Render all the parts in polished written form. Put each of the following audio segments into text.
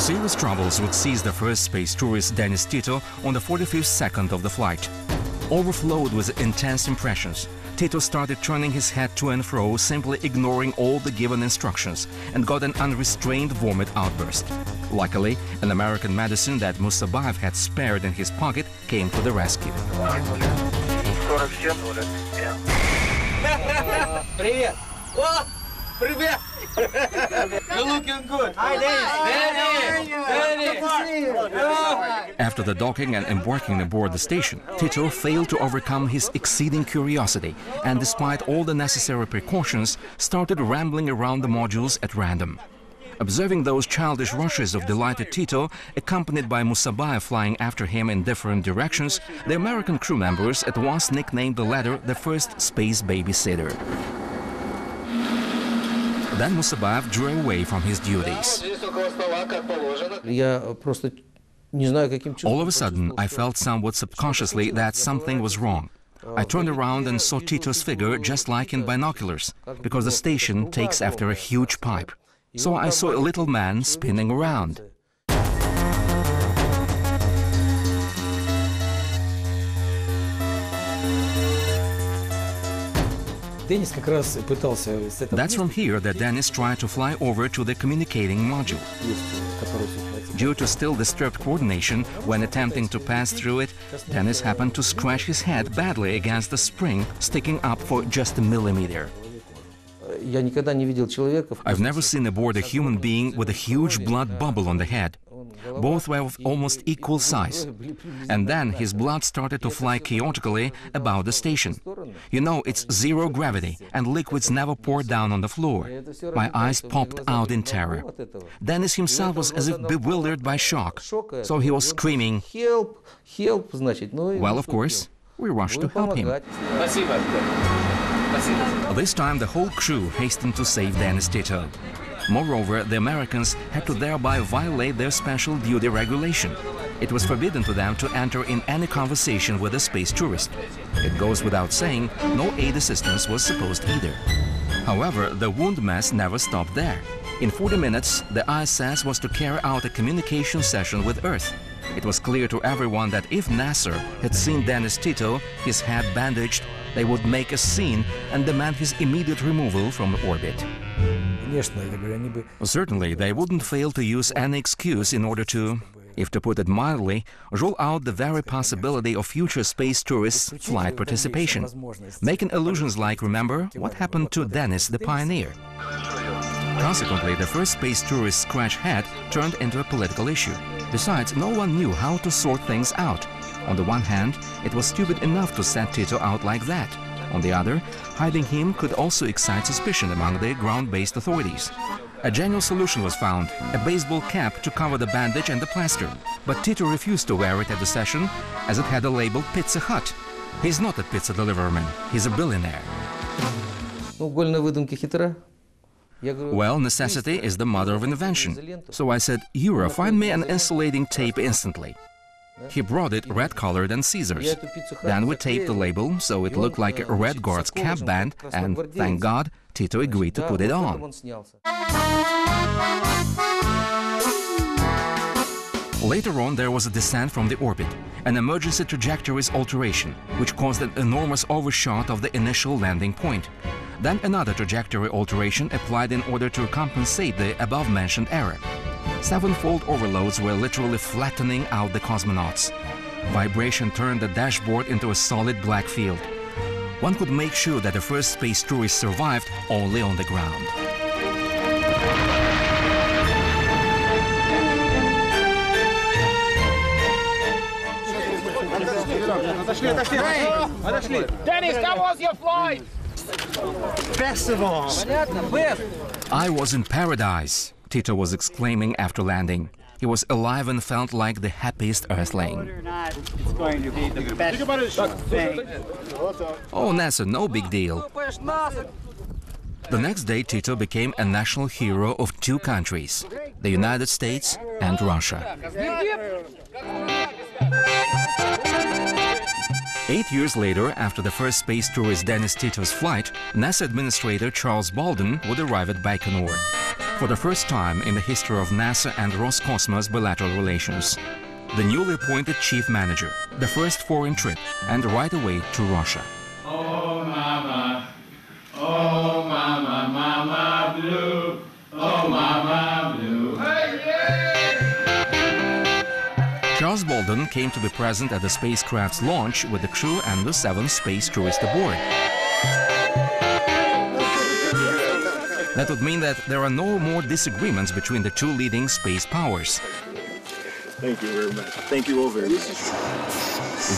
Serious troubles would seize the first space tourist Dennis Tito on the 45th second of the flight. Overflowed with intense impressions, Tito started turning his head to and fro, simply ignoring all the given instructions, and got an unrestrained vomit outburst. Luckily, an American medicine that Musabayev had spared in his pocket came to the rescue. Привет! О, привет! You're looking good. Hi, Danny. After the docking and embarking aboard the station, Tito failed to overcome his exceeding curiosity and, despite all the necessary precautions, started rambling around the modules at random. Observing those childish rushes of delighted Tito, accompanied by Musabayev flying after him in different directions, the American crew members at once nicknamed the latter the first space babysitter. Then Musabayev drew away from his duties. All of a sudden, I felt somewhat subconsciously that something was wrong. I turned around and saw Tito's figure just like in binoculars, because the station takes after a huge pipe. So I saw a little man spinning around. That's from here that Dennis tried to fly over to the communicating module. Due to still disturbed coordination when attempting to pass through it, Dennis happened to scratch his head badly against the spring sticking up for just a millimeter. I've never seen aboard a human being with a huge blood bubble on the head. Both were of almost equal size. And then his blood started to fly chaotically about the station. You know, it's zero gravity, and liquids never pour down on the floor. My eyes popped out in terror. Dennis himself was as if bewildered by shock. So he was screaming. Well, of course, we rushed to help him. This time the whole crew hastened to save Dennis Tito. Moreover, the Americans had to thereby violate their special duty regulation. It was forbidden to them to enter in any conversation with a space tourist. It goes without saying, no aid assistance was supposed either. However, the wound mess never stopped there. In 40 minutes, the ISS was to carry out a communication session with Earth. It was clear to everyone that if NASA had seen Dennis Tito, his head bandaged, they would make a scene and demand his immediate removal from orbit. Certainly, they wouldn't fail to use any excuse in order to, if to put it mildly, rule out the very possibility of future space tourists' flight participation, making allusions like, remember, what happened to Dennis the Pioneer? Consequently, the first space tourist's scratch head turned into a political issue. Besides, no one knew how to sort things out. On the one hand, it was stupid enough to set Tito out like that. On the other, hiding him could also excite suspicion among the ground-based authorities. A genial solution was found, a baseball cap to cover the bandage and the plaster. But Tito refused to wear it at the session, as it had a label Pizza Hut. He's not a pizza deliveryman, he's a billionaire. Well, necessity is the mother of invention. So I said, Yura, find me an insulating tape instantly. He brought it red-colored and scissors. Then we taped the label so it looked like a Red Guard's cap band, and thank God, Tito agreed to put it on. Later on, there was a descent from the orbit, an emergency trajectories alteration, which caused an enormous overshot of the initial landing point. Then another trajectory alteration applied in order to compensate the above-mentioned error. Sevenfold overloads were literally flattening out the cosmonauts. Vibration turned the dashboard into a solid black field. One could make sure that the first space tourist survived only on the ground. Dennis, how was your flight? Best of all. I was in paradise, Tito was exclaiming after landing. He was alive and felt like the happiest earthling. It's going to be the best thing. Oh, NASA, no big deal. The next day, Tito became a national hero of two countries, the United States and Russia. 8 years later, after the first space tourist Dennis Tito's flight, NASA Administrator Charles Bolden would arrive at Baikonur. For the first time in the history of NASA and Roscosmos bilateral relations, the newly appointed chief manager, the first foreign trip, and right away to Russia. Oh mama, mama blue, oh mama blue. Hey, yeah! Charles Bolden came to be present at the spacecraft's launch with the crew and the 7 space tourists aboard. That would mean that there are no more disagreements between the 2 leading space powers. Thank you very much. Thank you all very much.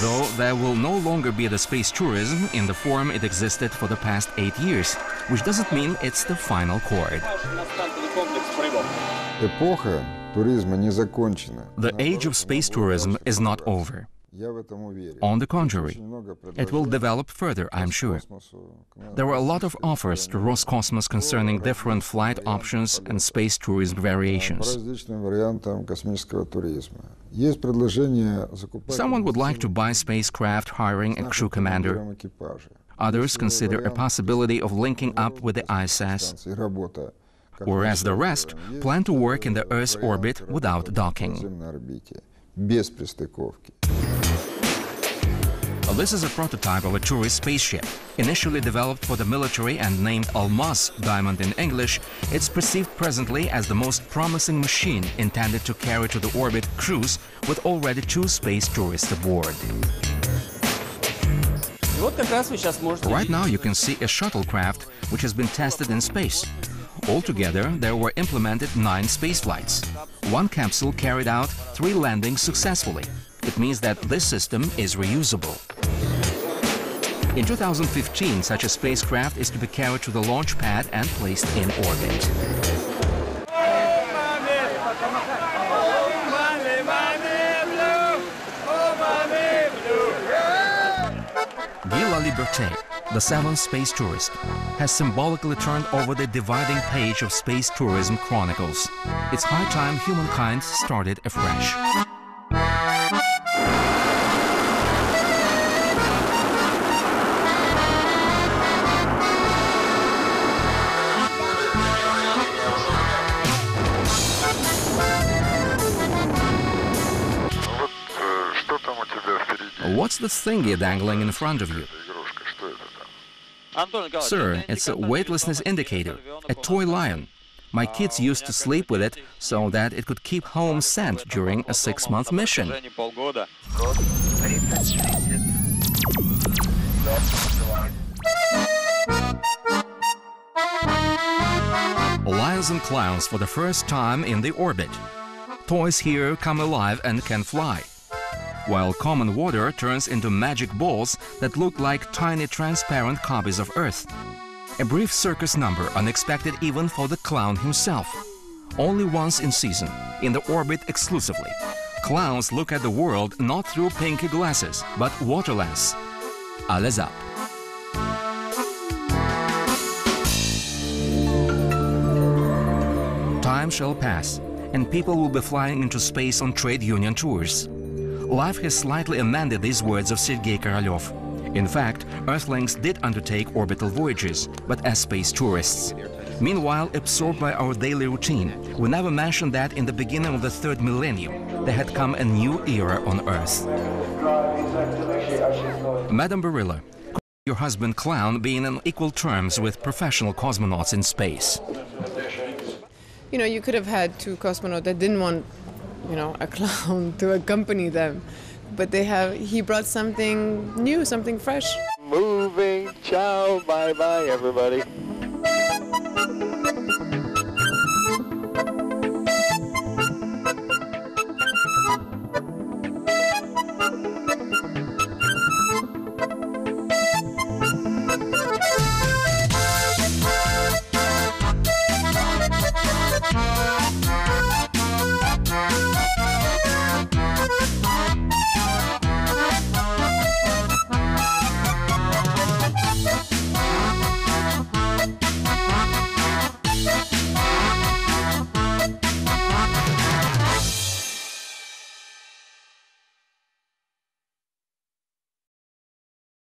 Though there will no longer be the space tourism in the form it existed for the past 8 years, which doesn't mean it's the final chord. Эпоха туризма не закончена. The age of space tourism is not over. Я в этом уверен. On the contrary, it will develop further, I'm sure. There were a lot of offers to Roscosmos concerning different flight options and space tourism По variations. различным вариантам космического туризма. Есть предложение закупать. Someone would like to buy spacecraft hiring a crew commander. экипажа. Others consider a possibility of linking up with the ISS, И работа. whereas the rest plan to work in the Earth's orbit without docking. На орбите. Без пристыковки. This is a prototype of a tourist spaceship. Initially developed for the military and named Almaz, diamond in English, it's perceived presently as the most promising machine intended to carry to the orbit crews with already 2 space tourists aboard. Right now you can see a shuttlecraft which has been tested in space. Altogether, there were implemented 9 spaceflights. 1 capsule carried out 3 landings successfully. It means that this system is reusable. In 2015, such a spacecraft is to be carried to the launch pad and placed in orbit. Guy La Liberté, the 7th space tourist, has symbolically turned over the dividing page of space tourism chronicles. It's high time humankind started afresh. What's the thingy dangling in front of you? Sir, it's a weightlessness indicator, a toy lion. My kids used to sleep with it so that it could keep home scent during a 6-month mission. Lions and clowns for the first time in the orbit. Toys here come alive and can fly, while common water turns into magic balls that look like tiny transparent copies of Earth. A brief circus number, unexpected even for the clown himself. Only once in season, in the orbit exclusively. Clowns look at the world not through pinky glasses, but water lens. Alles up. Time shall pass, and people will be flying into space on trade union tours. Life has slightly amended these words of Sergei Korolev. In fact, Earthlings did undertake orbital voyages, but as space tourists. Meanwhile, absorbed by our daily routine, we never mentioned that in the beginning of the 3rd millennium, there had come a new era on Earth. Madame Barilla, could your husband Clown be on equal terms with professional cosmonauts in space? You know, you could have had 2 cosmonauts that didn't want, you know, a clown to accompany them. But he brought something new, something fresh. Moving, ciao, bye-bye, everybody.